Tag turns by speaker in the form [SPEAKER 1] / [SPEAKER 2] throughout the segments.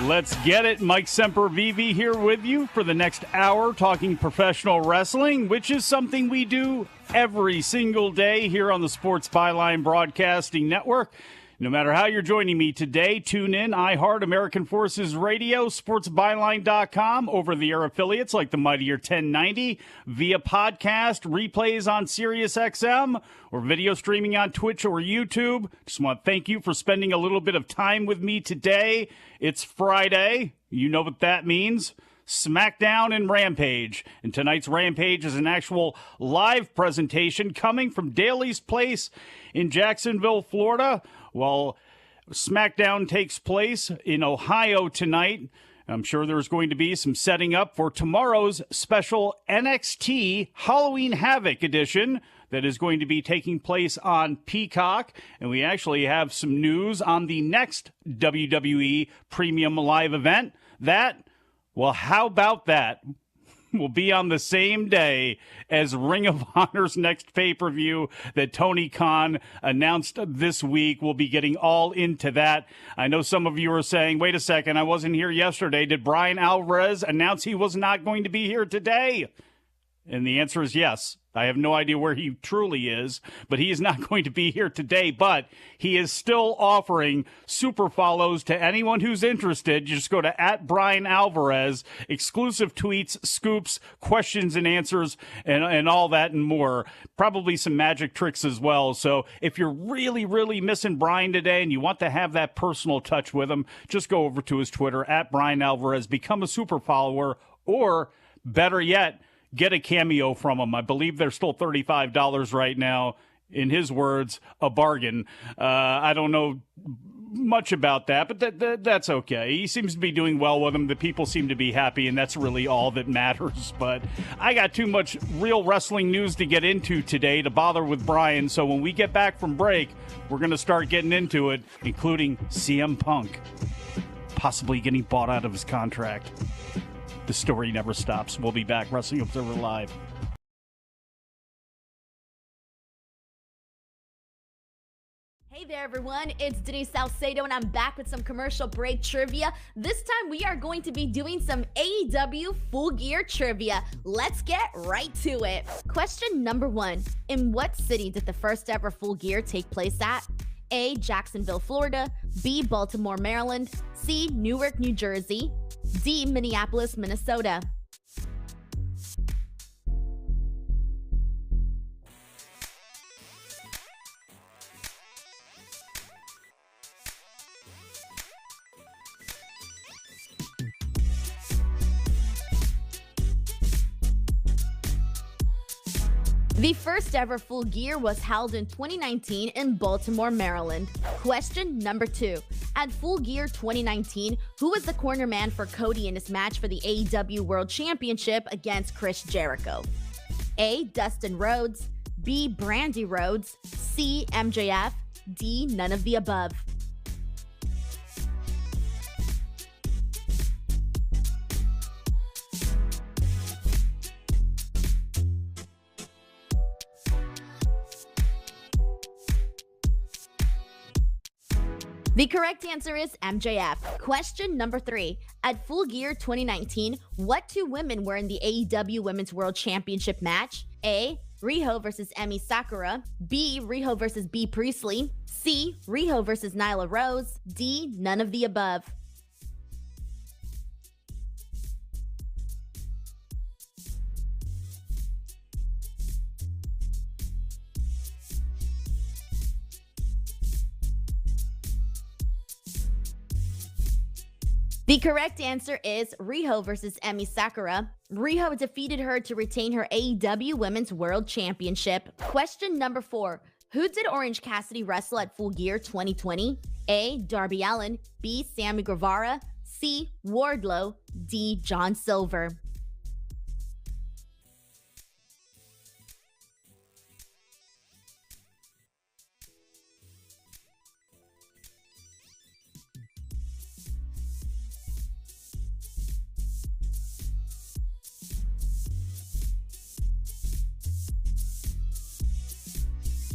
[SPEAKER 1] Let's get it. Mike Sempervive here with you for the next hour talking professional wrestling, which is something we do every single day here on the Sports Byline Broadcasting Network. No matter how you're joining me today, tune in, iHeart, American Forces Radio, sportsbyline.com, over-the-air affiliates like the Mightier 1090, via podcast, replays on SiriusXM, or video streaming on Twitch or YouTube. Just want to thank you for spending a little bit of time with me today. It's Friday. You know what that means. SmackDown and Rampage. And tonight's Rampage is an actual live presentation coming from Daly's Place in Jacksonville, Florida. While SmackDown takes place in Ohio tonight, I'm sure there's going to be some setting up for tomorrow's special NXT Halloween Havoc edition that is going to be taking place on Peacock. And we actually have some news on the next WWE Premium Live event. Well, how about that? Will be on the same day as Ring of Honor's next pay-per-view that Tony Khan announced this week. We'll be getting all into that. I know some of you are saying, wait a second, I wasn't here yesterday. Did Bryan Alvarez announce he was not going to be here today? And the answer is yes. I have no idea where he truly is, but he is not going to be here today. But he is still offering super follows to anyone who's interested. You just go to @BryanAlvarez, exclusive tweets, scoops, questions and answers, and all that and more. Probably some magic tricks as well. So if you're really, really missing Bryan today and you want to have that personal touch with him, just go over to his Twitter, @BryanAlvarez, become a super follower, or better yet, get a cameo from him. I believe they're still $35 right now. In his words, a bargain. I don't know much about that, but that's okay. He seems to be doing well with them. The people seem to be happy, and that's really all that matters. But I got too much real wrestling news to get into today to bother with Bryan. So when we get back from break, we're going to start getting into it, including CM Punk possibly getting bought out of his contract. The story never stops. We'll be back. Wrestling Observer Live.
[SPEAKER 2] Hey there, everyone. It's Denise Salcedo, and I'm back with some commercial break trivia. This time, we are going to be doing some AEW Full Gear trivia. Let's get right to it. Question number 1. In what city did the first ever Full Gear take place at? A, Jacksonville, Florida. B, Baltimore, Maryland. C, Newark, New Jersey. D, Minneapolis, Minnesota. The first ever Full Gear was held in 2019 in Baltimore, Maryland. Question number 2. At Full Gear 2019, who was the corner man for Cody in his match for the AEW World Championship against Chris Jericho? A, Dustin Rhodes. B, Brandy Rhodes. C, MJF. D, none of the above. The correct answer is MJF. Question number 3. At Full Gear 2019, what 2 women were in the AEW Women's World Championship match? A, Riho versus Emi Sakura. B, Riho versus Bea Priestley. C, Riho versus Nyla Rose. D, none of the above. The correct answer is Riho versus Emi Sakura. Riho defeated her to retain her AEW Women's World Championship. Question number 4. Who did Orange Cassidy wrestle at Full Gear 2020? A, Darby Allin. B, Sammy Guevara. C, Wardlow. D, John Silver.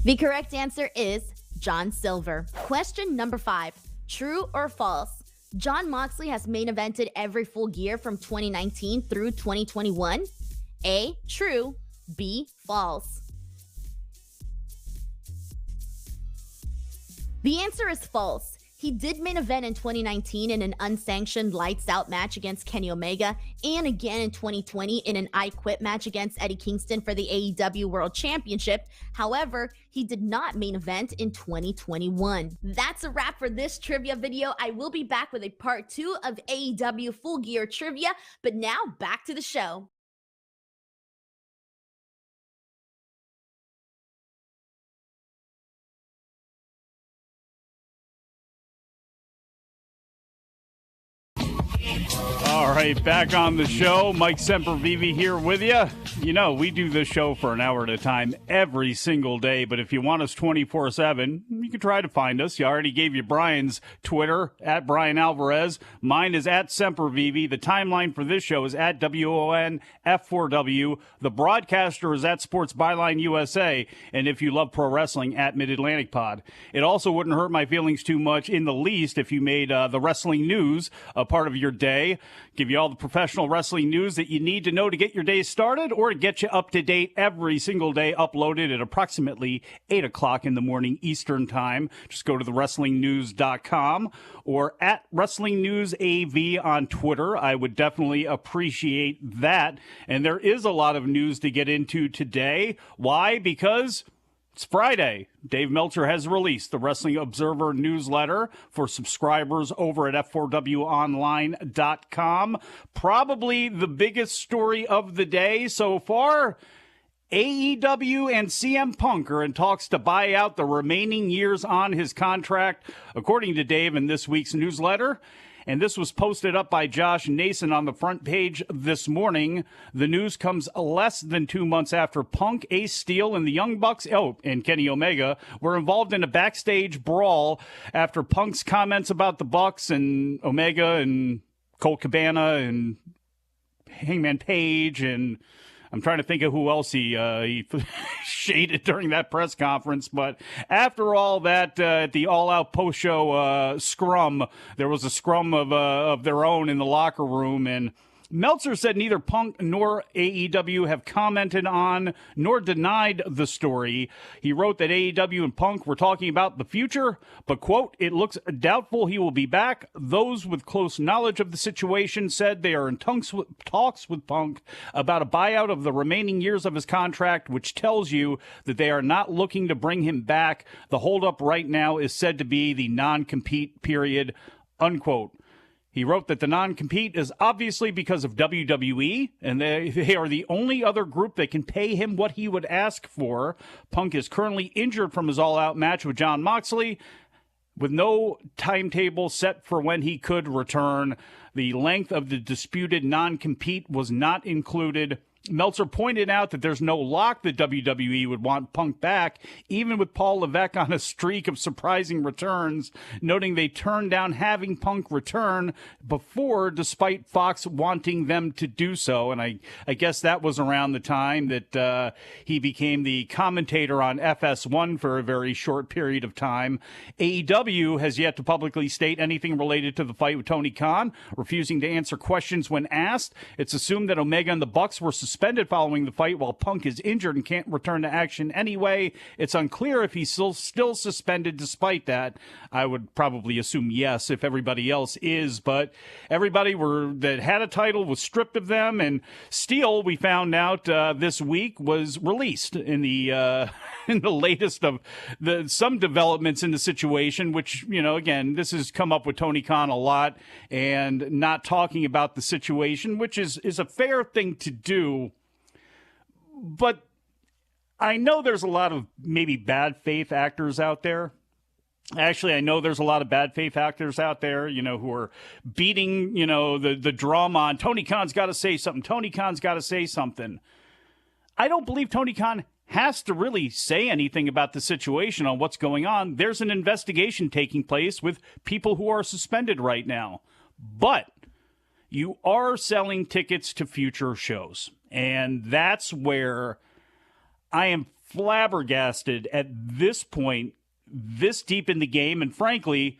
[SPEAKER 2] The correct answer is John Silver. Question number 5. True or false? Jon Moxley has main evented every Full Gear from 2019 through 2021? A, true. B, false. The answer is false. He did main event in 2019 in an unsanctioned lights out match against Kenny Omega, and again in 2020 in an I Quit match against Eddie Kingston for the AEW World Championship. However, he did not main event in 2021. That's a wrap for this trivia video. I will be back with a part 2 of AEW Full Gear trivia, but now back to the show.
[SPEAKER 1] All right, back on the show. Mike Sempervive here with you. You know, we do this show for an hour at a time every single day, but if you want us 24/7, you can try to find us. You already gave you Brian's Twitter, at Bryan Alvarez. Mine is at Sempervive. The timeline for this show is at WONF4W. The broadcaster is at Sports Byline USA. And if you love pro wrestling, at Mid-Atlantic Pod. It also wouldn't hurt my feelings too much in the least if you made the wrestling news a part of your day. Give you all the professional wrestling news that you need to know to get your day started or to get you up to date every single day, uploaded at approximately 8 o'clock in the morning Eastern time. Just go to thewrestlingnews.com or at Wrestling News AV on Twitter. I would definitely appreciate that. And there is a lot of news to get into today. Why? Because it's Friday. Dave Meltzer has released the Wrestling Observer newsletter for subscribers over at F4Wonline.com. Probably the biggest story of the day so far. AEW and CM Punk are in talks to buy out the remaining years on his contract, according to Dave in this week's newsletter. And this was posted up by Josh Nason on the front page this morning. The news comes less than 2 months after Punk, Ace Steel, and the Young Bucks, and Kenny Omega were involved in a backstage brawl after Punk's comments about the Bucks and Omega and Colt Cabana and Hangman Page, and I'm trying to think of who else he shaded during that press conference. But after all that, at the all-out post-show scrum, there was a scrum of their own in the locker room, and Meltzer said neither Punk nor AEW have commented on nor denied the story. He wrote that AEW and Punk were talking about the future, but, quote, it looks doubtful he will be back. Those with close knowledge of the situation said they are in talks with Punk about a buyout of the remaining years of his contract, which tells you that they are not looking to bring him back. The holdup right now is said to be the non-compete period, unquote. He wrote that the non-compete is obviously because of WWE, and they are the only other group that can pay him what he would ask for. Punk is currently injured from his all-out match with Jon Moxley, with no timetable set for when he could return. The length of the disputed non-compete was not included. Meltzer pointed out that there's no lock that WWE would want Punk back, even with Paul Levesque on a streak of surprising returns, noting they turned down having Punk return before, despite Fox wanting them to do so. And I guess that was around the time that he became the commentator on FS1 for a very short period of time. AEW has yet to publicly state anything related to the fight with Tony Khan, refusing to answer questions when asked. It's assumed that Omega and the Bucks were suspended following the fight while Punk is injured and can't return to action anyway. It's unclear if he's still suspended despite that. I would probably assume yes if everybody else is, but everybody that had a title was stripped of them, and Steel, we found out this week, was released in the in the latest of some developments in the situation, which, you know, again, this has come up with Tony Khan a lot, and not talking about the situation, which is a fair thing to do. But I know there's a lot of maybe bad faith actors out there. Actually, I know there's a lot of bad faith actors out there, you know, who are beating, you know, the drum on Tony Khan's got to say something. Tony Khan's got to say something. I don't believe Tony Khan has to really say anything about the situation on what's going on. There's an investigation taking place with people who are suspended right now. But you are selling tickets to future shows. And that's where I am flabbergasted at this point, this deep in the game. And frankly,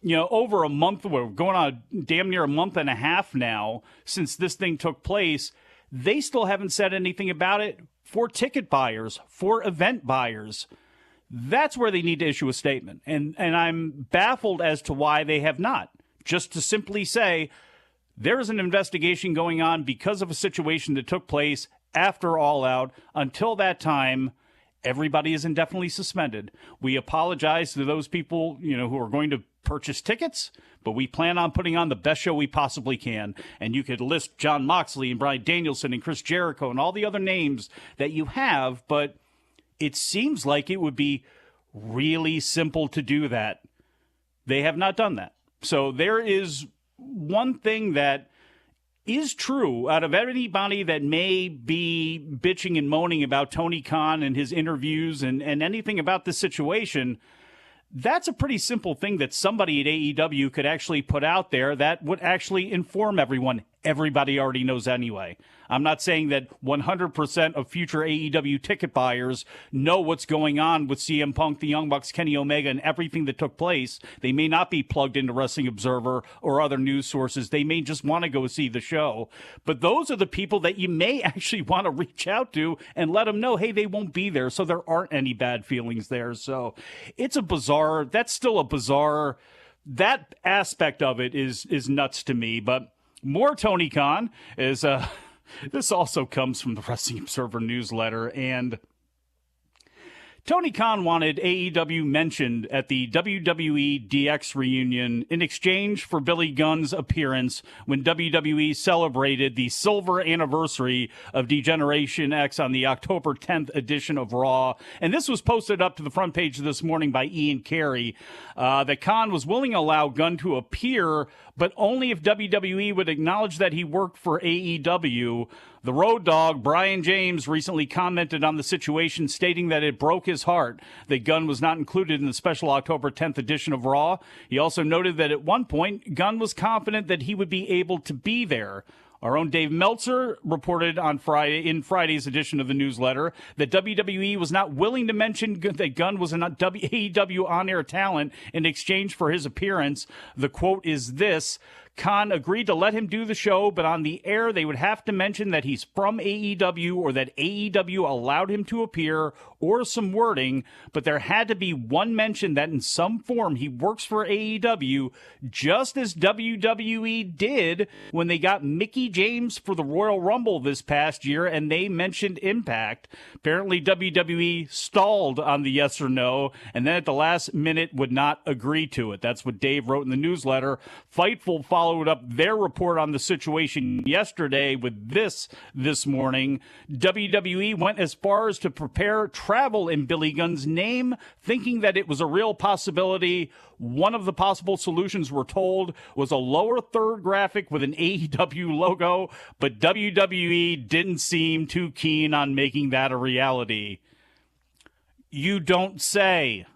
[SPEAKER 1] over a month, we're going on damn near a month and a half now since this thing took place. They still haven't said anything about it for ticket buyers, for event buyers. That's where they need to issue a statement. And I'm baffled as to why they have not. Just to simply say, there is an investigation going on because of a situation that took place after All Out. Until that time, everybody is indefinitely suspended. We apologize to those people, who are going to purchase tickets, but we plan on putting on the best show we possibly can. And you could list Jon Moxley and Bryan Danielson and Chris Jericho and all the other names that you have, but it seems like it would be really simple to do that. They have not done that. So there is one thing that is true out of anybody that may be bitching and moaning about Tony Khan and his interviews and anything about this situation. That's a pretty simple thing that somebody at AEW could actually put out there that would actually inform everyone. Everybody already knows anyway. I'm not saying that 100% of future AEW ticket buyers know what's going on with CM Punk, the Young Bucks, Kenny Omega, and everything that took place. They may not be plugged into Wrestling Observer or other news sources. They may just want to go see the show. But those are the people that you may actually want to reach out to and let them know, hey, they won't be there, so there aren't any bad feelings there. So it's that's still a bizarre, that aspect of it is nuts to me. But more Tony Khan is, this also comes from the Wrestling Observer newsletter, and Tony Khan wanted AEW mentioned at the WWE DX reunion in exchange for Billy Gunn's appearance when WWE celebrated the silver anniversary of D-Generation X on the October 10th edition of Raw. And this was posted up to the front page this morning by Ian Carey, that Khan was willing to allow Gunn to appear, but only if WWE would acknowledge that he worked for AEW. The Road Dogg, Brian James, recently commented on the situation, stating that it broke his heart that Gunn was not included in the special October 10th edition of Raw. He also noted that at one point, Gunn was confident that he would be able to be there. Our own Dave Meltzer reported on Friday's edition of the newsletter that WWE was not willing to mention that Gunn was an AEW on-air talent in exchange for his appearance. The quote is this: Khan agreed to let him do the show, but on the air they would have to mention that he's from AEW or that AEW allowed him to appear, or some wording, but there had to be one mention that in some form he works for AEW, just as WWE did when they got Mickie James for the Royal Rumble this past year and they mentioned Impact. Apparently WWE stalled on the yes or no, and then at the last minute would not agree to it. That's what Dave wrote in the newsletter. Fightful followed up their report on the situation yesterday with this morning. WWE went as far as to prepare travel in Billy Gunn's name, thinking that it was a real possibility. One of the possible solutions, we're told, was a lower third graphic with an AEW logo, but WWE didn't seem too keen on making that a reality. You don't say.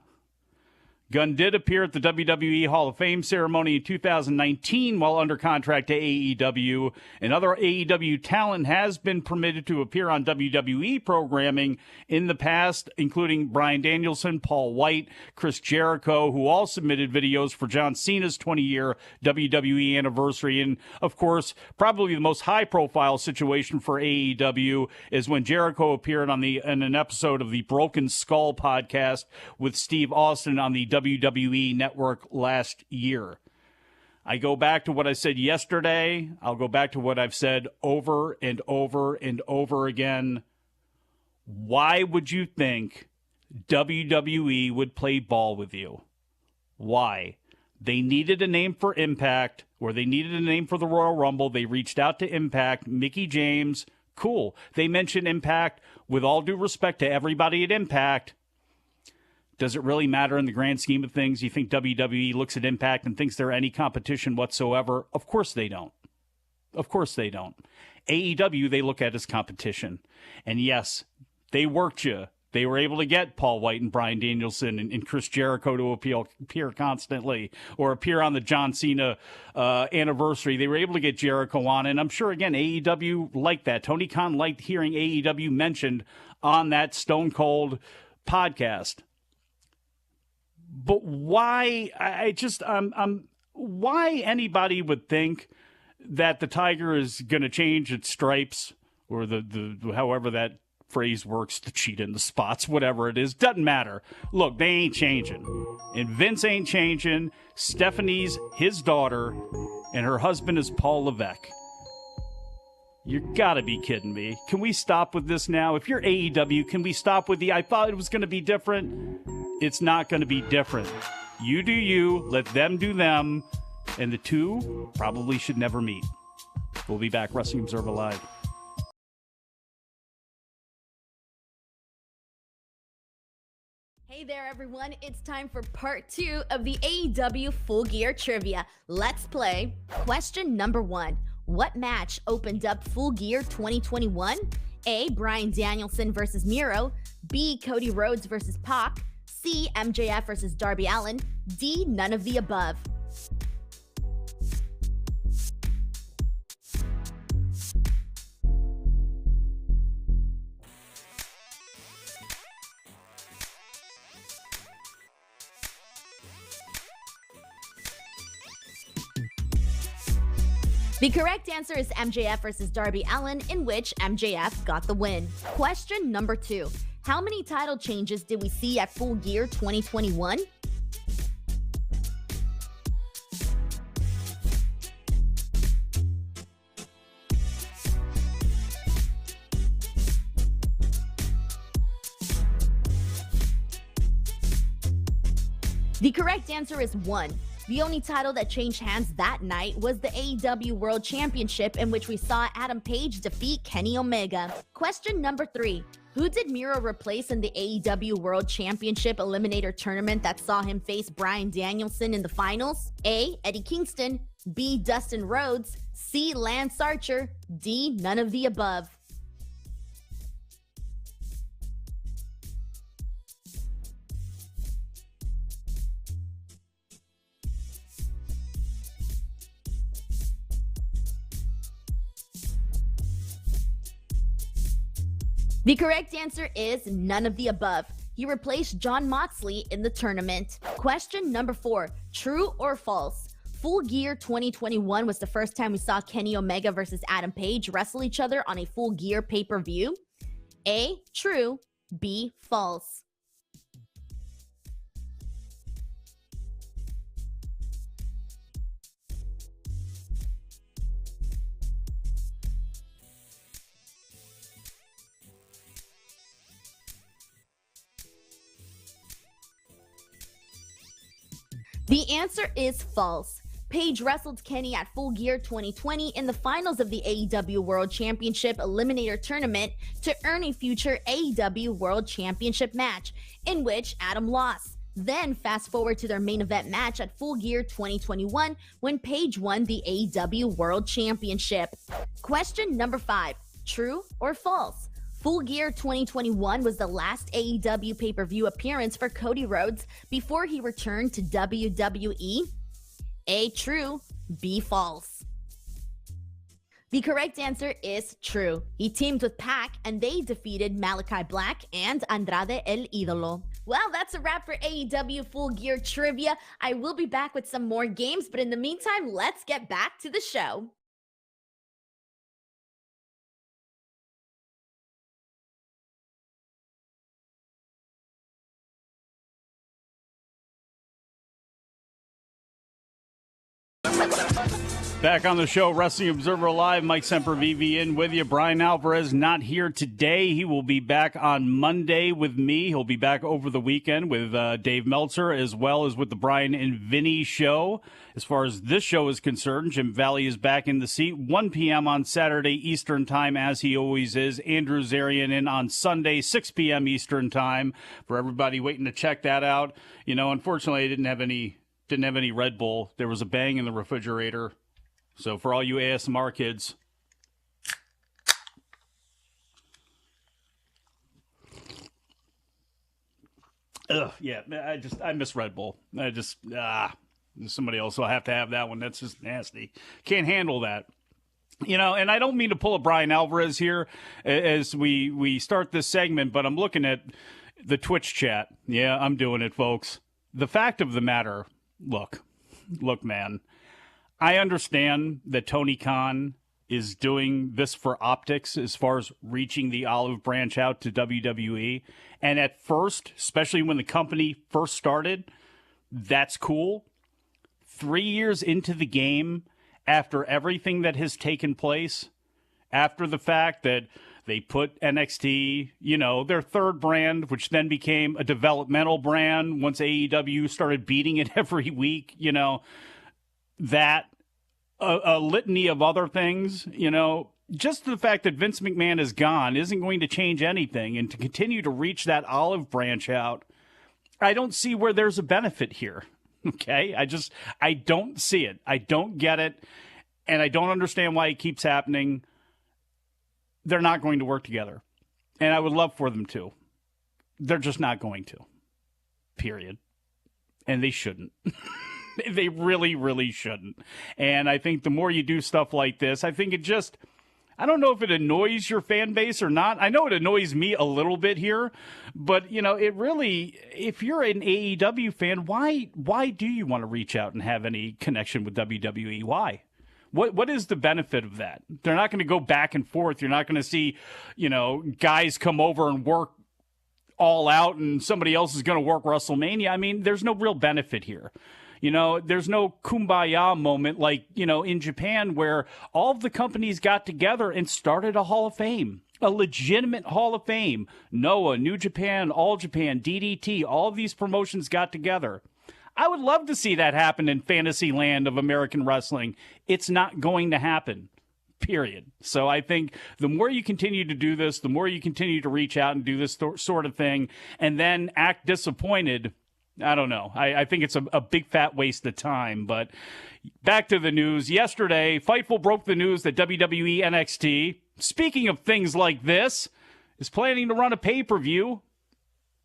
[SPEAKER 1] Gunn did appear at the WWE Hall of Fame ceremony in 2019 while under contract to AEW, and other AEW talent has been permitted to appear on WWE programming in the past, including Bryan Danielson, Paul White, Chris Jericho, who all submitted videos for John Cena's 20-year WWE anniversary. And, of course, probably the most high-profile situation for AEW is when Jericho appeared in an episode of the Broken Skull podcast with Steve Austin on the WWE Network last year. I go back to what I said yesterday. I'll go back to what I've said over and over and over again. Why would you think WWE would play ball with you? Why? They needed a name for Impact, or they needed a name for the Royal Rumble. They reached out to Impact. Mickie James, cool. They mentioned Impact. With all due respect to everybody at Impact, does it really matter in the grand scheme of things? You think WWE looks at Impact and thinks they're any competition whatsoever? Of course they don't. Of course they don't. AEW, they look at as competition. And yes, they worked you. They were able to get Paul White and Bryan Danielson and Chris Jericho to appear constantly, or appear on the John Cena anniversary. They were able to get Jericho on, and I'm sure, again, AEW liked that. Tony Khan liked hearing AEW mentioned on that Stone Cold podcast. But why? Why anybody would think that the tiger is going to change its stripes, or the however that phrase works, the cheat in the spots, whatever it is, doesn't matter. Look, they ain't changing. And Vince ain't changing. Stephanie's his daughter, and her husband is Paul Levesque. You gotta be kidding me. Can we stop with this now? If you're AEW, can we stop with I thought it was going to be different. It's not going to be different. You do you, let them do them, and the two probably should never meet. We'll be back. Wrestling Observer Live.
[SPEAKER 2] Hey there, everyone. It's time for part 2 of the AEW Full Gear Trivia. Let's play. Question number 1. What match opened up Full Gear 2021? A. Bryan Danielson versus Miro. B. Cody Rhodes versus Pac. C. MJF versus Darby Allin. D. None of the above. The correct answer is MJF versus Darby Allin, in which MJF got the win. Question number 2. How many title changes did we see at Full Gear 2021? The correct answer is 1. The only title that changed hands that night was the AEW World Championship, in which we saw Adam Page defeat Kenny Omega. Question number 3. Who did Miro replace in the AEW World Championship Eliminator Tournament that saw him face Bryan Danielson in the finals? A. Eddie Kingston. B. Dustin Rhodes. C. Lance Archer. D. None of the above. The correct answer is none of the above. He replaced Jon Moxley in the tournament. Question number 4. True or false? Full Gear 2021 was the first time we saw Kenny Omega versus Adam Page wrestle each other on a Full Gear pay-per-view. A. True. B. False. The answer is false. Page wrestled Kenny at Full Gear 2020 in the finals of the AEW World Championship Eliminator Tournament to earn a future AEW World Championship match, in which Adam lost. Then fast forward to their main event match at Full Gear 2021 when Page won the AEW World Championship. Question number 5. True or false? Full Gear 2021 was the last AEW pay-per-view appearance for Cody Rhodes before he returned to WWE. A. True. B. False. The correct answer is true. He teamed with Pac and they defeated Malachi Black and Andrade El Idolo. Well, that's a wrap for AEW Full Gear Trivia. I will be back with some more games, but in the meantime, let's get back to the show.
[SPEAKER 1] Back on the show, Wrestling Observer Live, Mike Sempervive in with you. Bryan Alvarez not here today. He will be back on Monday with me. He'll be back over the weekend with Dave Meltzer, as well as with the Bryan and Vinny show. As far as this show is concerned, Jim Valley is back in the seat, 1 p.m. on Saturday Eastern Time, as he always is. Andrew Zarian in on Sunday, 6 p.m. Eastern Time. For everybody waiting to check that out, you know, unfortunately, I didn't have any Red Bull. There was a bang in the refrigerator. So for all you ASMR kids, yeah, I miss Red Bull. Somebody else will have to have that one. That's just nasty. Can't handle that. You know, and I don't mean to pull a Bryan Alvarez here as we start this segment, but I'm looking at the Twitch chat. Yeah, I'm doing it, folks. the fact of the matter, look, man, I understand that Tony Khan is doing this for optics as far as reaching the olive branch out to WWE. And at first, especially when the company first started, that's cool. 3 years into the game, after everything that has taken place, after the fact that they put NXT, their third brand, which then became a developmental brand once AEW started beating it every week, that a litany of other things, just the fact that Vince McMahon is gone isn't going to change anything. And to continue to reach that olive branch out, I don't see where there's a benefit here. Okay? I don't see it. I don't get it. And I don't understand why it keeps happening. They're not going to work together. And I would love for them to. They're just not going to. Period. And they shouldn't. They really, really shouldn't. And I think the more you do stuff like this, I think I don't know if it annoys your fan base or not. I know it annoys me a little bit here, but it really, if you're an AEW fan, why do you want to reach out and have any connection with WWE? Why? What is the benefit of that? They're not going to go back and forth. You're not going to see, guys come over and work All Out and somebody else is going to work WrestleMania. I mean, there's no real benefit here. There's no kumbaya moment like, in Japan where all of the companies got together and started a Hall of Fame, a legitimate Hall of Fame. Noah, New Japan, All Japan, DDT, all of these promotions got together. I would love to see that happen in fantasy land of American wrestling. It's not going to happen, period. So I think the more you continue to do this, the more you continue to reach out and do this sort of thing and then act disappointed, I don't know. I think it's a big fat waste of time. But back to the news. Yesterday, Fightful broke the news that WWE NXT, speaking of things like this, is planning to run a pay-per-view.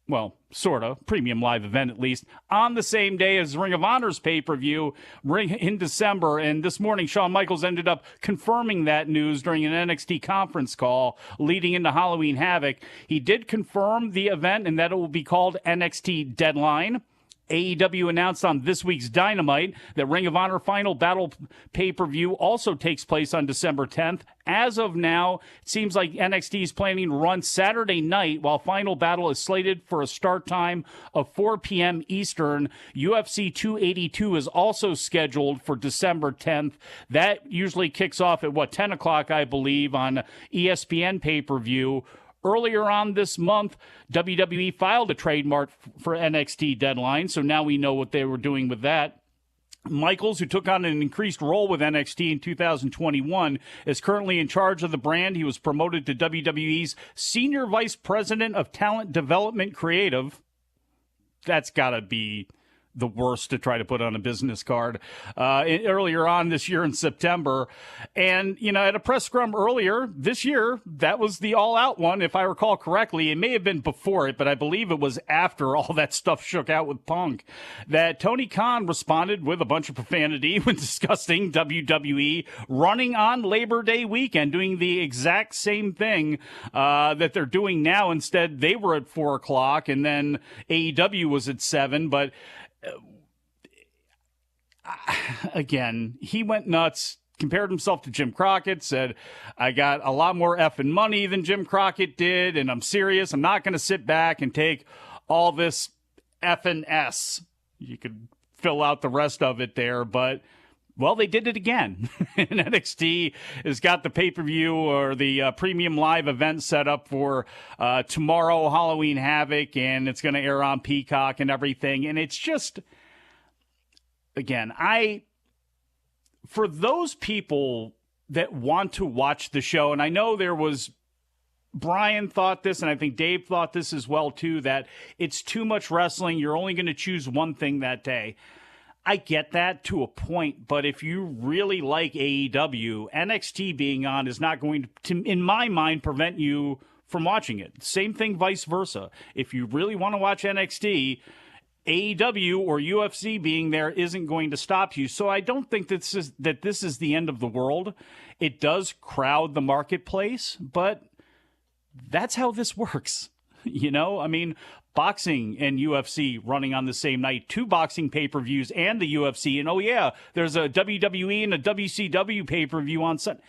[SPEAKER 1] Well, sort of, premium live event at least, on the same day as Ring of Honor's pay-per-view in December. And this morning, Shawn Michaels ended up confirming that news during an NXT conference call leading into Halloween Havoc. He did confirm the event and that it will be called NXT Deadline. AEW announced on this week's Dynamite that Ring of Honor Final Battle pay-per-view also takes place on December 10th. As of now, it seems like NXT is planning to run Saturday night while Final Battle is slated for a start time of 4 p.m. Eastern. UFC 282 is also scheduled for December 10th. That usually kicks off at, 10 o'clock, I believe, on ESPN pay-per-view. Earlier on this month, WWE filed a trademark for NXT Deadline, so now we know what they were doing with that. Michaels, who took on an increased role with NXT in 2021, is currently in charge of the brand. He was promoted to WWE's Senior Vice President of Talent Development Creative. That's got to be the worst to try to put on a business card earlier on this year in September. And, at a press scrum earlier this year, that was the All Out one, if I recall correctly. It may have been before it, but I believe it was after all that stuff shook out with Punk, that Tony Khan responded with a bunch of profanity when discussing WWE running on Labor Day weekend, doing the exact same thing that they're doing now. Instead, they were at 4 o'clock and then AEW was at 7, but again, he went nuts, compared himself to Jim Crockett, said, I got a lot more effing money than Jim Crockett did, and I'm serious. I'm not going to sit back and take all this effing S. You could fill out the rest of it there, but, well, they did it again. And NXT has got the pay-per-view or the premium live event set up for tomorrow, Halloween Havoc, and it's going to air on Peacock and everything. And it's just, again, for those people that want to watch the show, and I know there was, Brian thought this, and I think Dave thought this as well, too, that it's too much wrestling. You're only going to choose one thing that day. I get that to a point, but if you really like AEW, NXT being on is not going to, in my mind, prevent you from watching it. Same thing, vice versa. If you really want to watch NXT, AEW or UFC being there isn't going to stop you. So I don't think this is the end of the world. It does crowd the marketplace, but that's how this works. I mean, boxing and UFC running on the same night, 2 boxing pay-per-views and the UFC. And oh yeah, there's a WWE and a WCW pay-per-view on Sunday.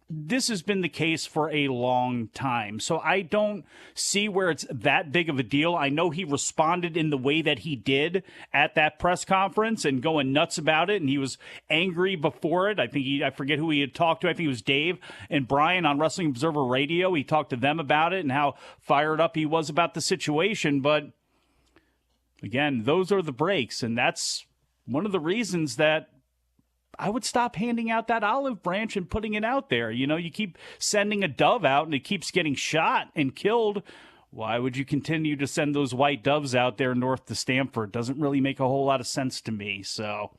[SPEAKER 1] This has been the case for a long time. So I don't see where it's that big of a deal. I know he responded in the way that he did at that press conference and going nuts about it. And he was angry before it. I forget who he had talked to. I think it was Dave and Bryan on Wrestling Observer Radio. He talked to them about it and how fired up he was about the situation. But again, those are the breaks. And that's one of the reasons that I would stop handing out that olive branch and putting it out there. You know, you keep sending a dove out and it keeps getting shot and killed. Why would you continue to send those white doves out there north to Stamford? Doesn't really make a whole lot of sense to me. So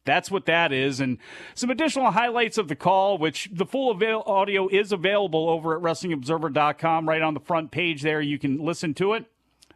[SPEAKER 1] that's what that is. And some additional highlights of the call, which the full audio is available over at WrestlingObserver.com. Right on the front page there, you can listen to it.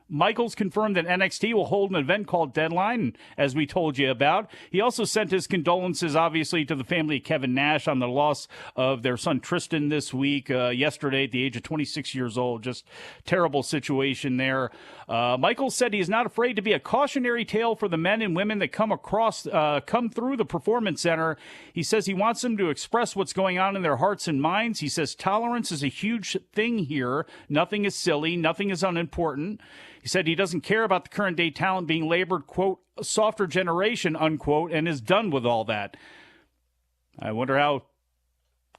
[SPEAKER 1] Michaels confirmed that NXT will hold an event called Deadline, as we told you about. He also sent his condolences, obviously, to the family of Kevin Nash on the loss of their son Tristan this week, yesterday at the age of 26 years old. Just terrible situation there. Michaels said he is not afraid to be a cautionary tale for the men and women that come through the Performance Center. He says he wants them to express what's going on in their hearts and minds. He says tolerance is a huge thing here. Nothing is silly. Nothing is unimportant. He said he doesn't care about the current day talent being labored, quote, softer generation, unquote, and is done with all that. I wonder how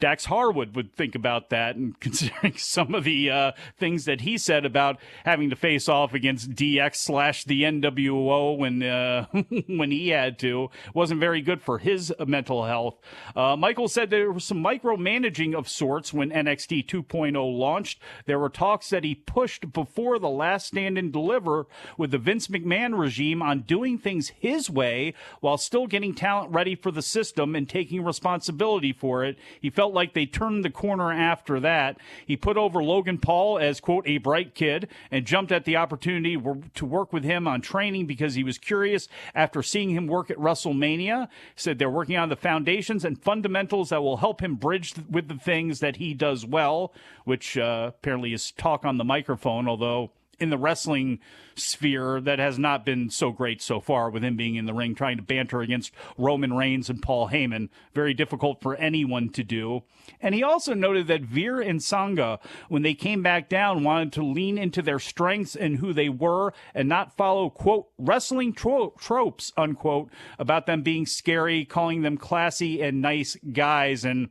[SPEAKER 1] Dax Harwood would think about that, and considering some of the things that he said about having to face off against DX/the NWO when he had to. Wasn't very good for his mental health. Michael said there was some micromanaging of sorts when NXT 2.0 launched. There were talks that he pushed before the Last Stand and Deliver with the Vince McMahon regime on doing things his way while still getting talent ready for the system and taking responsibility for it. He felt like they turned the corner after that. He put over Logan Paul as, quote, a bright kid and jumped at the opportunity to work with him on training because he was curious after seeing him work at WrestleMania. He said they're working on the foundations and fundamentals that will help him bridge with the things that he does well, which apparently is talk on the microphone, although in the wrestling sphere, that has not been so great so far with him being in the ring, trying to banter against Roman Reigns and Paul Heyman. Very difficult for anyone to do. And he also noted that Veer and Sangha, when they came back down, wanted to lean into their strengths and who they were and not follow, quote, wrestling tropes, unquote, about them being scary, calling them classy and nice guys. And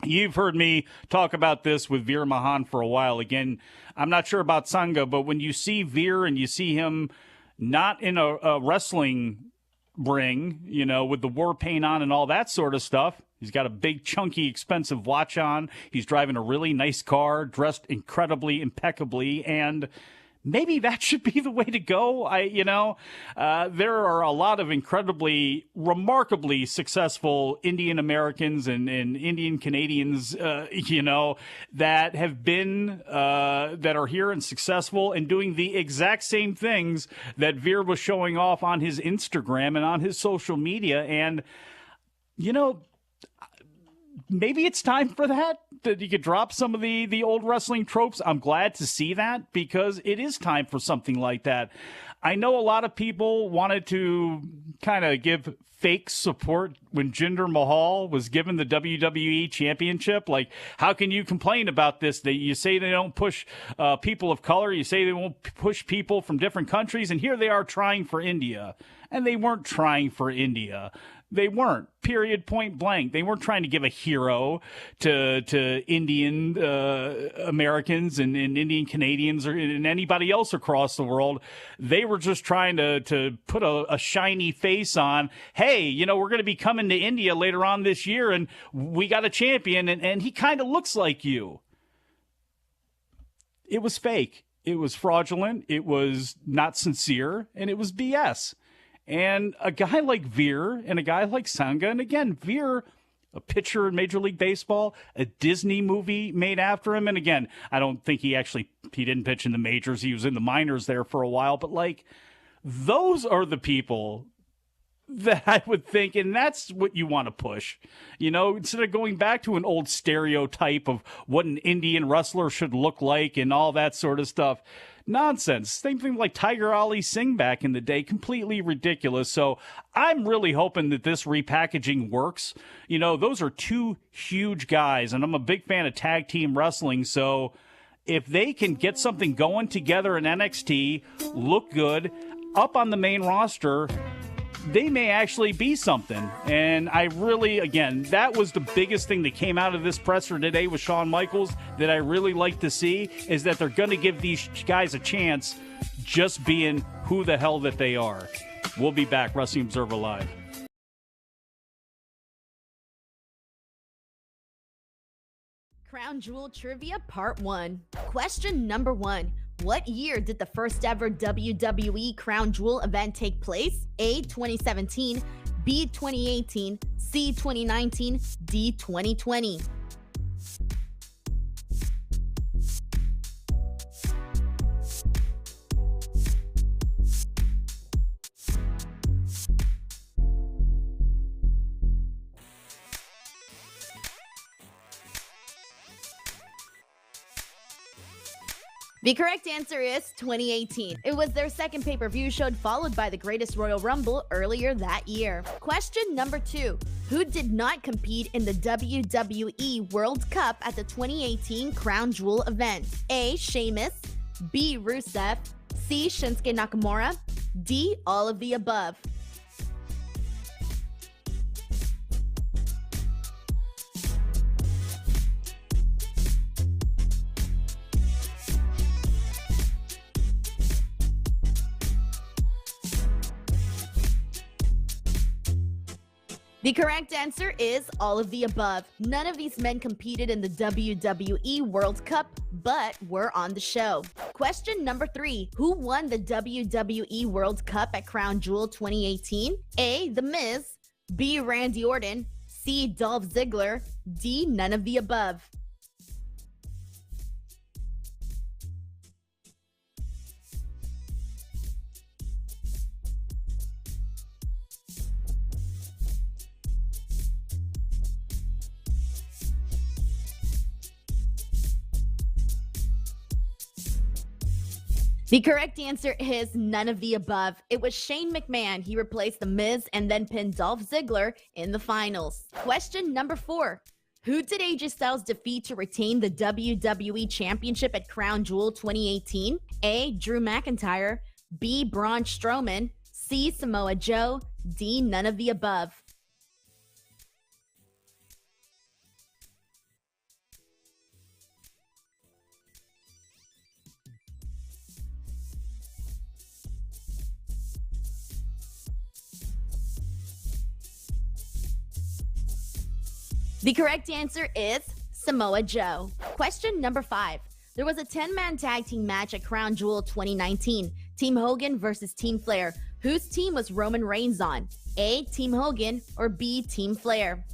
[SPEAKER 1] you've heard me talk about this with Veer Mahan for a while. Again, I'm not sure about Sangha, but when you see Veer and you see him not in a wrestling ring, you know, with the war paint on and all that sort of stuff, he's got a big, chunky, expensive watch on. He's driving a really nice car, dressed incredibly, impeccably, and maybe that should be the way to go. There are a lot of incredibly, remarkably successful Indian Americans and Indian Canadians, that have been, that are here and successful and doing the exact same things that Veer was showing off on his Instagram and on his social media. And, maybe it's time for that you could drop some of the old wrestling tropes. I'm glad to see that because it is time for something like that. I know a lot of people wanted to kind of give fake support when Jinder Mahal was given the WWE Championship. Like, how can you complain about this? You say they don't push people of color. You say they won't push people from different countries. And here they are trying for India. And they weren't trying for India. They weren't, period, point blank. They weren't trying to give a hero to Indian Americans and Indian Canadians or anybody else across the world. They were just trying to put a shiny face on, hey, we're going to be coming to India later on this year, and we got a champion, and he kind of looks like you. It was fake. It was fraudulent. It was not sincere, and it was BS. And a guy like Veer and a guy like Sangha, and again, Veer, a pitcher in Major League Baseball, a Disney movie made after him. And again, I don't think he didn't pitch in the majors. He was in the minors there for a while. But those are the people that I would think, and that's what you want to push. Instead of going back to an old stereotype of what an Indian wrestler should look like and all that sort of stuff. nonsense. Same thing like Tiger Ali Singh back in the day, completely ridiculous. So I'm really hoping that this repackaging works. You know, those are two huge guys, and I'm a big fan of tag team wrestling, so if they can get something going together in NXT, look good, up on the main roster, they may actually be something. And I really, again, that was the biggest thing that came out of this presser today with Shawn Michaels that I really like to see, is that they're going to give these guys a chance just being who the hell that they are. We'll be back. Wrestling Observer Live.
[SPEAKER 2] Crown Jewel Trivia Part 1. Question number 1. What year did the first ever WWE Crown Jewel event take place? A. 2017, B. 2018, C. 2019, D. 2020. The correct answer is 2018. It was their second pay-per-view show, followed by the Greatest Royal Rumble earlier that year. Question number 2. Who did not compete in the WWE World Cup at the 2018 Crown Jewel event? A. Sheamus, B. Rusev, C. Shinsuke Nakamura, D. All of the above. The correct answer is all of the above. None of these men competed in the WWE World Cup, but were on the show. Question number 3. Who won the WWE World Cup at Crown Jewel 2018? A. The Miz, B. Randy Orton, C. Dolph Ziggler, D. None of the above. The correct answer is none of the above. It was Shane McMahon. He replaced The Miz and then pinned Dolph Ziggler in the finals. Question number 4. Who did AJ Styles defeat to retain the WWE Championship at Crown Jewel 2018? A. Drew McIntyre, B. Braun Strowman, C. Samoa Joe, D. None of the above. The correct answer is Samoa Joe. Question number 5. There was a 10-man tag team match at Crown Jewel 2019. Team Hogan versus Team Flair. Whose team was Roman Reigns on? A. Team Hogan or B. Team Flair?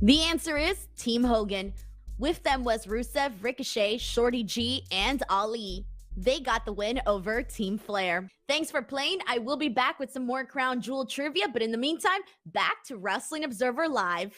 [SPEAKER 2] The answer is Team Hogan. With them was Rusev, Ricochet, Shorty G, and Ali. They got the win over Team Flair. Thanks for playing. I will be back with some more Crown Jewel trivia, but in the meantime, back to Wrestling Observer Live.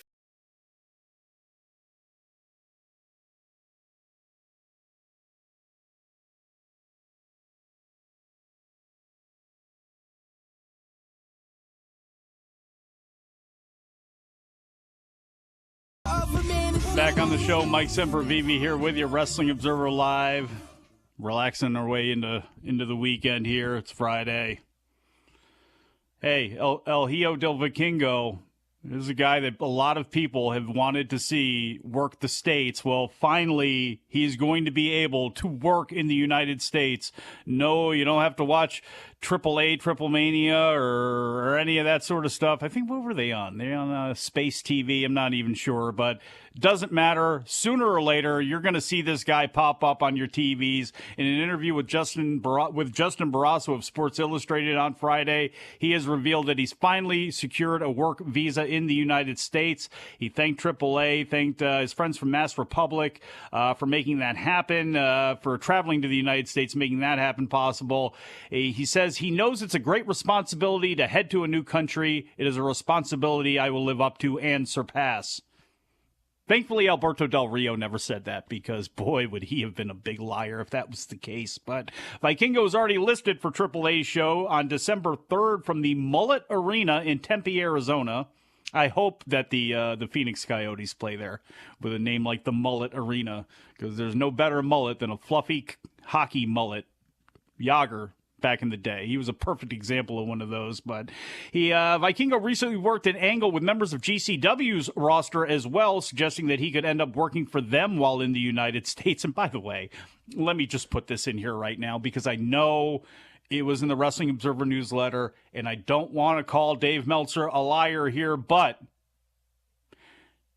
[SPEAKER 1] Back on the show, Mike Sempervive here with you, Wrestling Observer Live. Relaxing our way into the weekend here. It's Friday. Hey, El Hijo del Vikingo is a guy that a lot of people have wanted to see work the States. Well, finally, he's going to be able to work in the United States. No, you don't have to watch AAA, Triple Mania, or any of that sort of stuff. I think, what were they on? They're on Space TV. I'm not even sure, but it doesn't matter. Sooner or later, you're going to see this guy pop up on your TVs. In an interview with Justin Barrasso of Sports Illustrated on Friday, he has revealed that he's finally secured a work visa in the United States. He thanked AAA, thanked his friends from Mass Republic for making that happen, for traveling to the United States, making that happen possible. He says says he knows it's a great responsibility to head to a new country. It is a responsibility I will live up to and surpass. Thankfully, Alberto Del Rio never said that because, boy, would he have been a big liar if that was the case. But Vikingo is already listed for AAA's show on December 3rd from the Mullet Arena in Tempe, Arizona. I hope that the Phoenix Coyotes play there with a name like the Mullet Arena, because there's no better mullet than a fluffy hockey mullet. Yager back in the day. He was a perfect example of one of those. But Vikingo recently worked an angle with members of GCW's roster as well, suggesting that he could end up working for them while in the United States. And by the way, let me just put this in here right now, because I know it was in the Wrestling Observer newsletter, and I don't want to call Dave Meltzer a liar here, but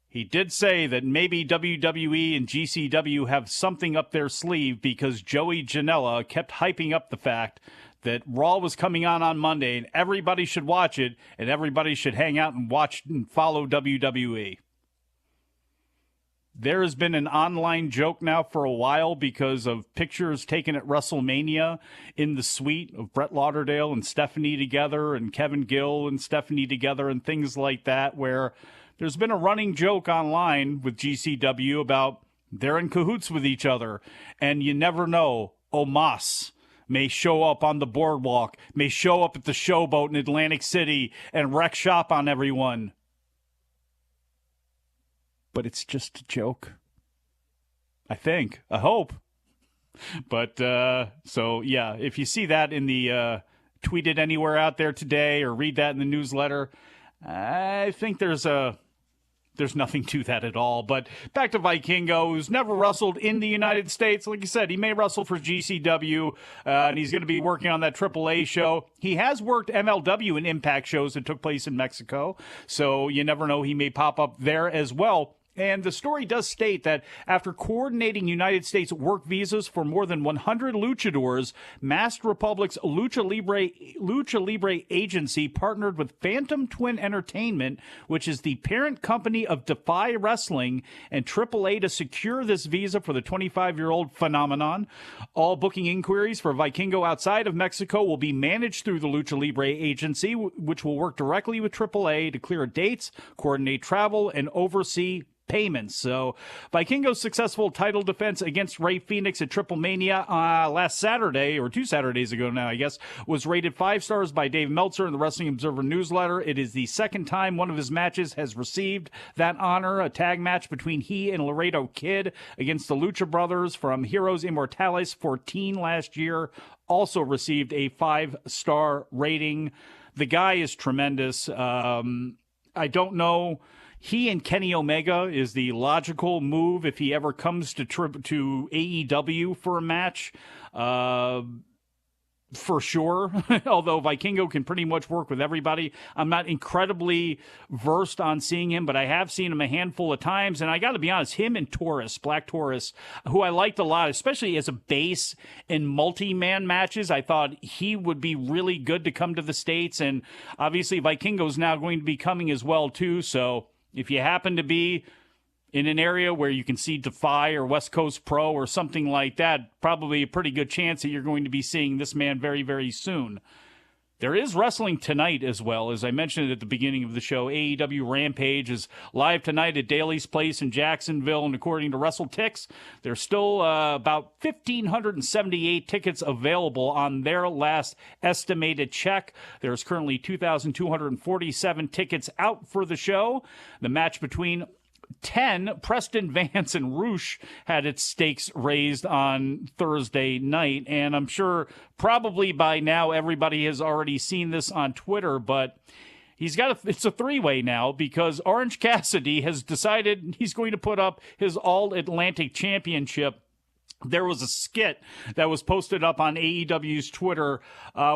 [SPEAKER 1] he did say that maybe WWE and GCW have something up their sleeve, because Joey Janela kept hyping up the fact that Raw was coming on Monday and everybody should watch it and everybody should hang out and watch and follow WWE. There has been an online joke now for a while because of pictures taken at WrestleMania in the suite of Brett Lauderdale and Stephanie together, and Kevin Gill and Stephanie together, and things like that, where there's been a running joke online with GCW about they're in cahoots with each other, and you never know. Omos may show up on the boardwalk, may show up at the Showboat in Atlantic City and wreck shop on everyone. But it's just a joke. I think. I hope. But, so, yeah, if you see that in the tweet it anywhere out there today or read that in the newsletter, I think there's nothing to that at all. But back to Vikingo, who's never wrestled in the United States. Like you said, he may wrestle for GCW, and he's going to be working on that AAA show. He has worked MLW and Impact shows that took place in Mexico, so you never know, he may pop up there as well. And the story does state that after coordinating United States work visas for more than 100 luchadors, Masked Republic's Lucha Libre agency partnered with Phantom Twin Entertainment, which is the parent company of Defy Wrestling, and AAA to secure this visa for the 25-year-old phenomenon. All booking inquiries for Vikingo outside of Mexico will be managed through the Lucha Libre agency, which will work directly with AAA to clear dates, coordinate travel, and oversee payments. So Vikingo's successful title defense against Rey Fenix at Triple Mania last Saturday, or 2 Saturdays ago now, I guess, was rated 5 stars by Dave Meltzer in the Wrestling Observer newsletter. It is the second time one of his matches has received that honor. A tag match between he and Laredo Kid against the Lucha Brothers from Heroes Immortales 14 last year also received a 5-star rating. The guy is tremendous. I don't know. He and Kenny Omega is the logical move if he ever comes to AEW for a match, for sure. Although Vikingo can pretty much work with everybody. I'm not incredibly versed on seeing him, but I have seen him a handful of times. And I got to be honest, him and Taurus, Black Taurus, who I liked a lot, especially as a base in multi-man matches, I thought he would be really good to come to the States. And obviously Vikingo's now going to be coming as well, too. So if you happen to be in an area where you can see Defy or West Coast Pro or something like that, probably a pretty good chance that you're going to be seeing this man very, very soon. There is wrestling tonight as well. As I mentioned at the beginning of the show, AEW Rampage is live tonight at Daly's Place in Jacksonville, and according to WrestleTix, there's still about 1,578 tickets available on their last estimated check. There's currently 2,247 tickets out for the show. The match between 10, Preston Vance and Roosh had its stakes raised on Thursday night, and I'm sure probably by now everybody has already seen this on Twitter, but it's a 3-way now, because Orange Cassidy has decided he's going to put up his All-Atlantic Championship. There was a skit that was posted up on AEW's Twitter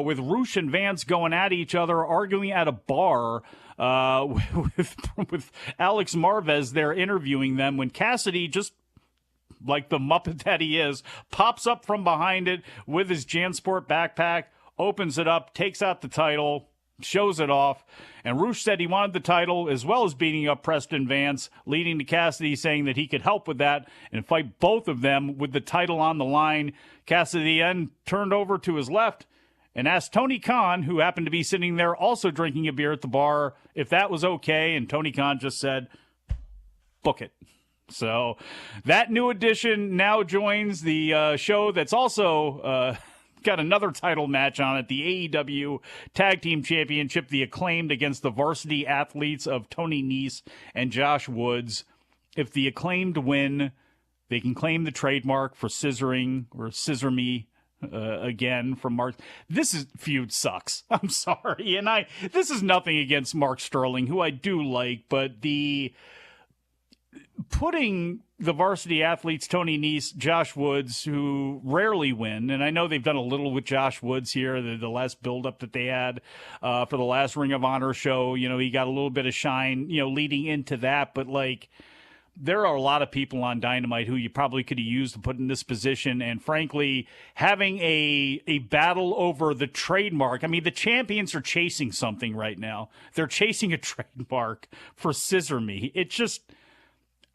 [SPEAKER 1] with Roosh and Vance going at each other, arguing at a bar with Alex Marvez there interviewing them, when Cassidy, just like the Muppet that he is, pops up from behind it with his JanSport backpack, opens it up, takes out the title, shows it off. And Roosh said he wanted the title as well as beating up Preston Vance, leading to Cassidy saying that he could help with that and fight both of them with the title on the line. Cassidy then turned over to his left and asked Tony Khan, who happened to be sitting there also drinking a beer at the bar, if that was okay. And Tony Khan just said, book it. So that new addition now joins the show that's also got another title match on it, the AEW Tag Team Championship, the Acclaimed against the Varsity Athletes of Tony Nese and Josh Woods. If the Acclaimed win, they can claim the trademark for scissoring or scissor me again from Mark. Feud sucks. I'm sorry. And this is nothing against Mark Sterling, who I do like, but putting the Varsity Athletes, Tony Nese, Josh Woods, who rarely win, and I know they've done a little with Josh Woods here, the last build-up that they had for the last Ring of Honor show. He got a little bit of shine, leading into that, but there are a lot of people on Dynamite who you probably could have used to put in this position, and frankly, having a battle over the trademark. I mean, the champions are chasing something right now. They're chasing a trademark for Scissor Me. It just...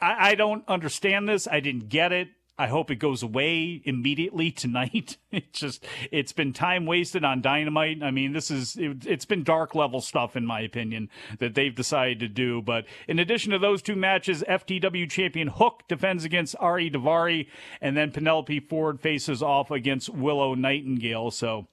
[SPEAKER 1] I don't understand this. I didn't get it. I hope it goes away immediately tonight. It's been time wasted on Dynamite. I mean, it's been dark level stuff, in my opinion, that they've decided to do. But in addition to those two matches, FTW champion Hook defends against Ari Daivari, and then Penelope Ford faces off against Willow Nightingale. So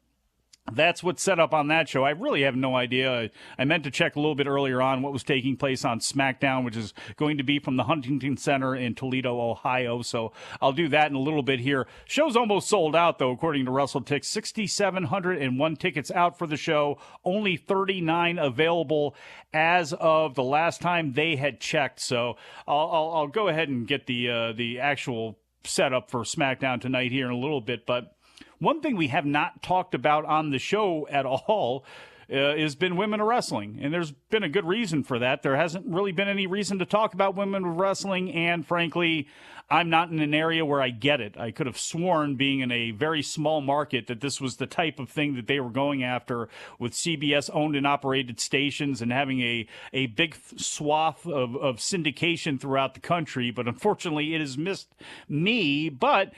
[SPEAKER 1] that's what's set up on that show. I really have no idea. I meant to check a little bit earlier on what was taking place on SmackDown, which is going to be from the Huntington Center in Toledo, Ohio. So I'll do that in a little bit here. Show's almost sold out, though, according to WrestleTix. 6,701 tickets out for the show. Only 39 available as of the last time they had checked. So I'll go ahead and get the actual setup for SmackDown tonight here in a little bit. But one thing we have not talked about on the show at all has been women of wrestling, and there's been a good reason for that. There hasn't really been any reason to talk about women of wrestling, and frankly, I'm not in an area where I get it. I could have sworn, being in a very small market, that this was the type of thing that they were going after with CBS-owned and operated stations and having a big swath of syndication throughout the country, but unfortunately it has missed me. But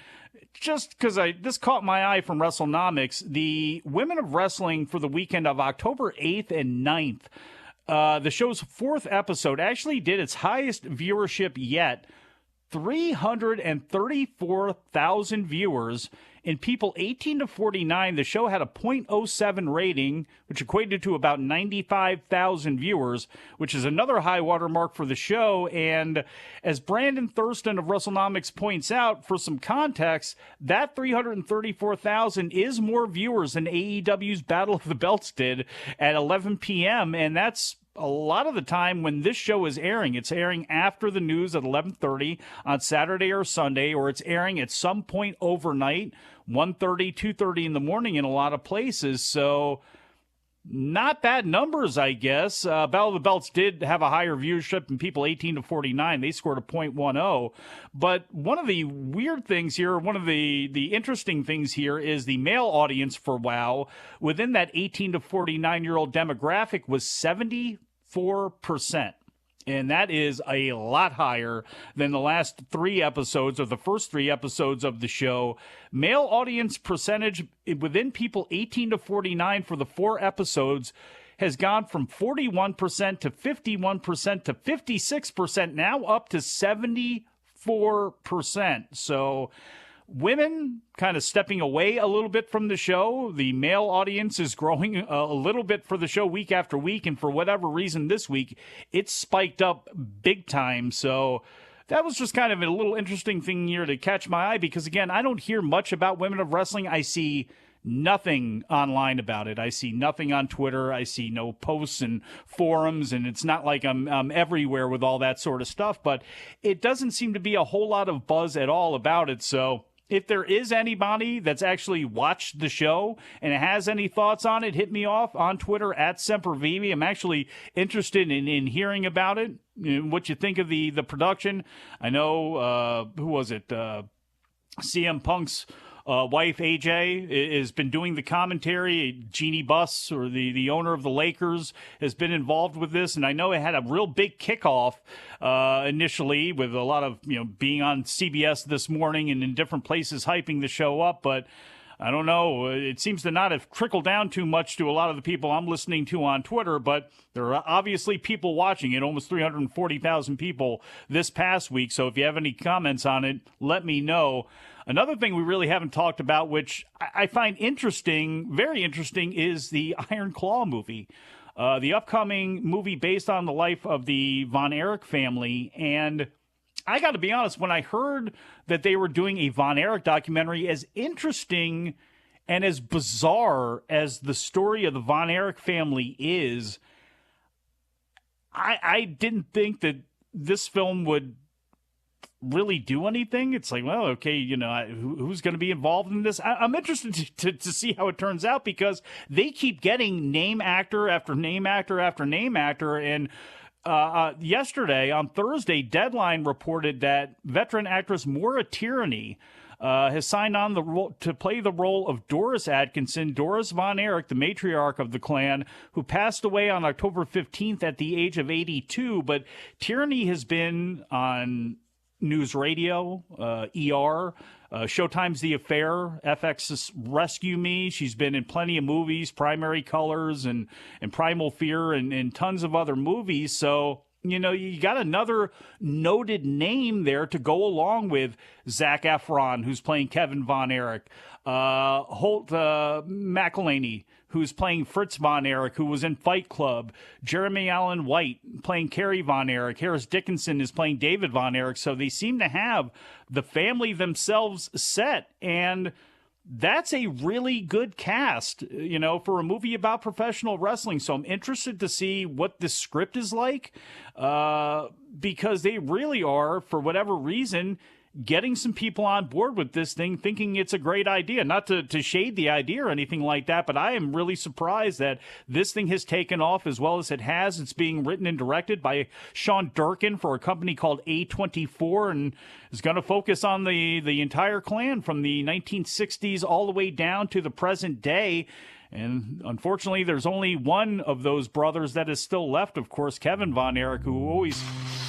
[SPEAKER 1] just because this caught my eye from WrestleNomics, the Women of Wrestling for the weekend of October 8th and 9th, the show's fourth episode actually did its highest viewership yet, 334,000 viewers. In people 18 to 49, the show had a .07 rating, which equated to about 95,000 viewers, which is another high watermark for the show. And as Brandon Thurston of WrestleNomics points out, for some context, that 334,000 is more viewers than AEW's Battle of the Belts did at 11 p.m., and that's a lot of the time when this show is airing. It's airing after the news at 11:30 on Saturday or Sunday, or it's airing at some point overnight, 1:30, 2:30 in the morning in a lot of places. So not bad numbers, I guess. Battle of the Belts did have a higher viewership than people 18 to 49. They scored a .10. But one of the weird things here, one of the interesting things here is the male audience for WOW within that 18 to 49-year-old demographic was 74%. And that is a lot higher than the last three episodes, or the first three episodes of the show. Male audience percentage within people 18 to 49 for the four episodes has gone from 41% to 51% to 56%, now up to 74%. So women kind of stepping away a little bit from the show. The male audience is growing a little bit for the show week after week, and for whatever reason this week, it's spiked up big time. So that was just kind of a little interesting thing here to catch my eye, because, again, I don't hear much about women of wrestling. I see nothing online about it. I see nothing on Twitter. I see no posts and forums, and it's not like I'm everywhere with all that sort of stuff, but it doesn't seem to be a whole lot of buzz at all about it. So if there is anybody that's actually watched the show and has any thoughts on it, hit me off on Twitter at Sempervive. I'm actually interested in hearing about it, what you think of the production. I know, who was it? CM Punk's wife, AJ, has been doing the commentary. Jeannie Buss, or the owner of the Lakers, has been involved with this. And I know it had a real big kickoff initially, with a lot of, being on CBS this morning and in different places hyping the show up. But I don't know. It seems to not have trickled down too much to a lot of the people I'm listening to on Twitter, but there are obviously people watching it, almost 340,000 people this past week. So if you have any comments on it, let me know. Another thing we really haven't talked about, which I find interesting, very interesting, is the Iron Claw movie. The upcoming movie based on the life of the Von Erich family. And I got to be honest, when I heard that they were doing a Von Erich documentary, as interesting and as bizarre as the story of the Von Erich family is, I didn't think that this film would really do anything. It's like, well, okay, you know, who's going to be involved in this? I'm interested to see how it turns out, because they keep getting name actor after name actor after name actor. And yesterday, on Thursday, Deadline reported that veteran actress Maura Tierney has signed on to play the role of Doris Atkinson, Doris Von Erich, the matriarch of the clan, who passed away on October 15th at the age of 82. But Tierney has been on News Radio, ER, Showtime's The Affair, FX's Rescue Me. She's been in plenty of movies, Primary Colors and Primal Fear, and tons of other movies. So, you know, you got another noted name there to go along with Zac Efron, who's playing Kevin Von Erich, Holt McElhaney, who's playing Fritz Von Erich, who was in Fight Club, Jeremy Allen White playing Kerry Von Erich, Harris Dickinson is playing David Von Erich. So they seem to have the family themselves set, and that's a really good cast, you know, for a movie about professional wrestling. So I'm interested to see what the script is like, because they really are, for whatever reason, getting some people on board with this thing, thinking it's a great idea. Not to shade the idea or anything like that, but I am really surprised that this thing has taken off as well as it has. It's being written and directed by Sean Durkin for a company called A24, and is going to focus on the entire clan from the 1960s all the way down to the present day. And unfortunately, there's only one of those brothers that is still left, of course, Kevin Von Erich, who always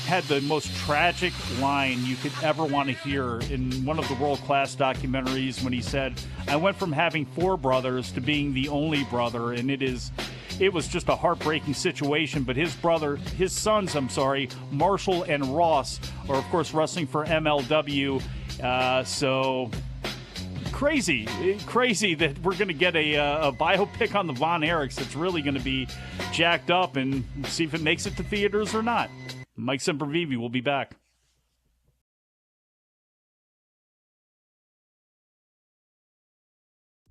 [SPEAKER 1] had the most tragic line you could ever want to hear in one of the world-class documentaries when he said, "I went from having 4 brothers to being the only brother," and it was just a heartbreaking situation. But his sons, Marshall and Ross, are of course wrestling for MLW. So crazy that we're going to get a biopic on the Von Erichs that's really going to be jacked up, and see if it makes it to theaters or not. Mike Sempervive will be back.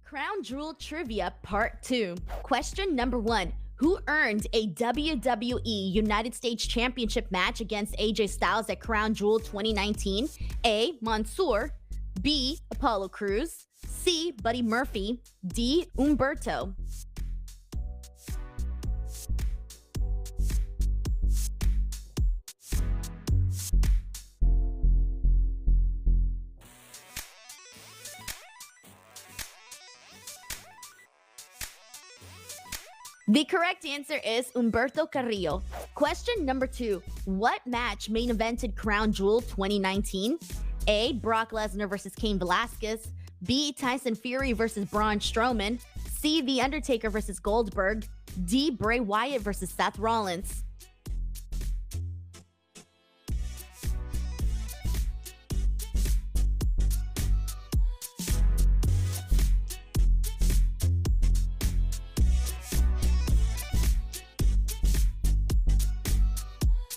[SPEAKER 2] Crown Jewel Trivia Part 2. Question number 1. Who earned a WWE United States Championship match against AJ Styles at Crown Jewel 2019? A. Mansoor. B. Apollo Crews. C. Buddy Murphy. D. Umberto. The correct answer is Humberto Carrillo. Question number 2. What match main evented Crown Jewel 2019? A. Brock Lesnar versus Cain Velasquez. B. Tyson Fury versus Braun Strowman. C. The Undertaker versus Goldberg. D. Bray Wyatt versus Seth Rollins.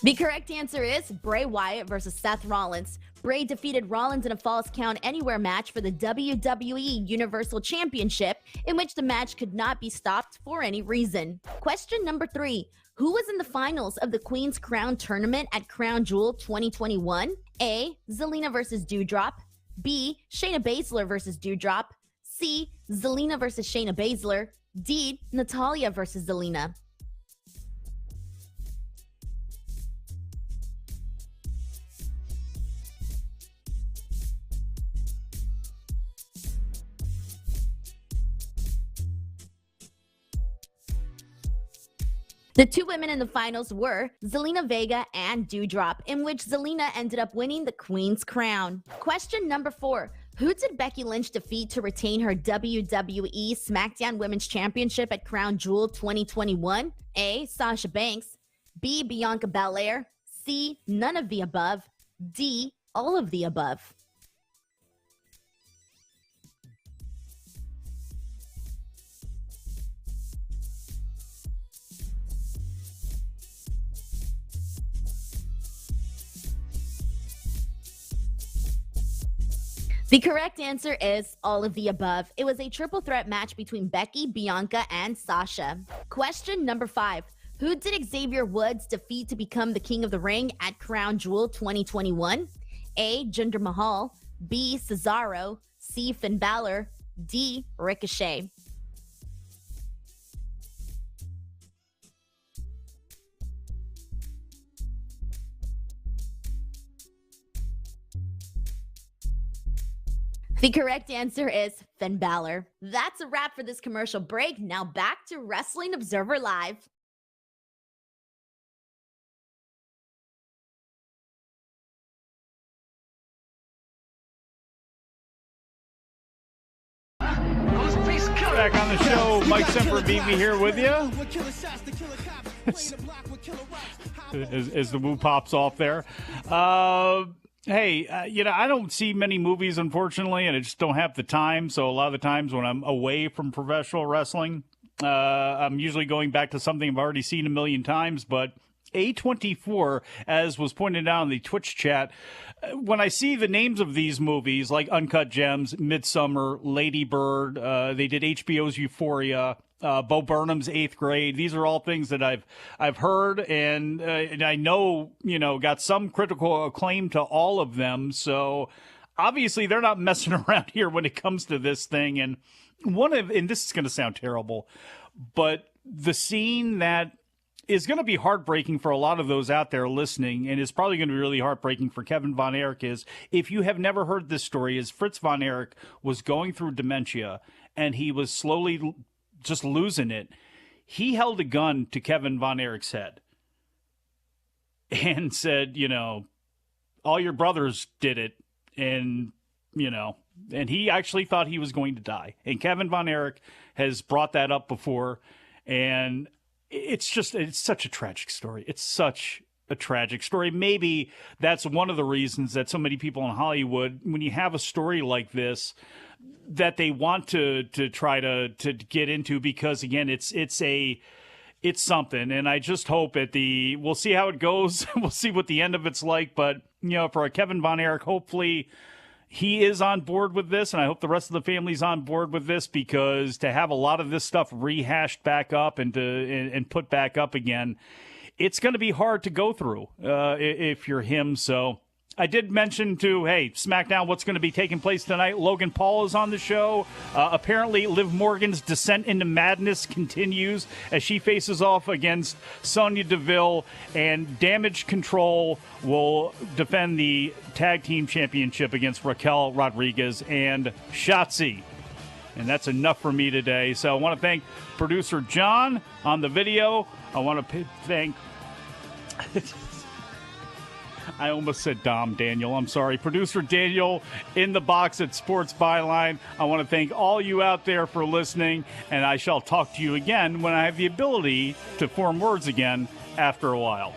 [SPEAKER 2] The correct answer is Bray Wyatt versus Seth Rollins. Bray defeated Rollins in a Falls Count Anywhere match for the WWE Universal Championship, in which the match could not be stopped for any reason. Question number 3. Who was in the finals of the Queen's Crown Tournament at Crown Jewel 2021? A. Zelina versus Doudrop. B. Shayna Baszler versus Doudrop. C. Zelina versus Shayna Baszler. D. Natalya versus Zelina. The 2 women in the finals were Zelina Vega and Doudrop, in which Zelina ended up winning the Queen's Crown. Question number 4. Who did Becky Lynch defeat to retain her WWE SmackDown Women's Championship at Crown Jewel 2021? A. Sasha Banks. B. Bianca Belair. C. None of the above. D. All of the above. The correct answer is all of the above. It was a triple threat match between Becky, Bianca, and Sasha. Question number 5. Who did Xavier Woods defeat to become the King of the Ring at Crown Jewel 2021? A. Jinder Mahal. B. Cesaro. C. Finn Balor. D. Ricochet. The correct answer is Finn Balor. That's a wrap for this commercial break. Now back to Wrestling Observer Live.
[SPEAKER 1] Back on the show, Mike Sempervive here with you. As the woo pops off there. Hey, I don't see many movies, unfortunately, and I just don't have the time. So a lot of the times when I'm away from professional wrestling, I'm usually going back to something I've already seen a million times. But A24, as was pointed out in the Twitch chat, when I see the names of these movies, like Uncut Gems, Midsummer, Lady Bird, they did HBO's Euphoria, Bo Burnham's Eighth Grade. These are all things that I've heard, and I know, got some critical acclaim to all of them. So obviously they're not messing around here when it comes to this thing. And and this is going to sound terrible, but the scene that is going to be heartbreaking for a lot of those out there listening, and is probably going to be really heartbreaking for Kevin Von Erich, is, if you have never heard this story, is Fritz Von Erich was going through dementia and he was slowly just losing it. He held a gun to Kevin Von Erich's head and said, all your brothers did it. And, and he actually thought he was going to die. And Kevin Von Erich has brought that up before. And it's such a tragic story. It's such a tragic story. Maybe that's one of the reasons that so many people in Hollywood, when you have a story like this, that they want to try to get into, because again, it's something. And I just hope we'll see how it goes. We'll see what the end of it's like. But, for Kevin Von Erich, hopefully he is on board with this, and I hope the rest of the family's on board with this, because to have a lot of this stuff rehashed back up and put back up again, it's going to be hard to go through if you're him. So I did mention SmackDown, what's going to be taking place tonight. Logan Paul is on the show. Apparently, Liv Morgan's descent into madness continues as she faces off against Sonya Deville, and Damage Control will defend the Tag Team Championship against Raquel Rodriguez and Shotzi. And that's enough for me today. So I want to thank producer John on the video. I want to thank... I almost said Daniel. I'm sorry. Producer Daniel in the box at Sports Byline. I want to thank all you out there for listening, and I shall talk to you again when I have the ability to form words again after a while.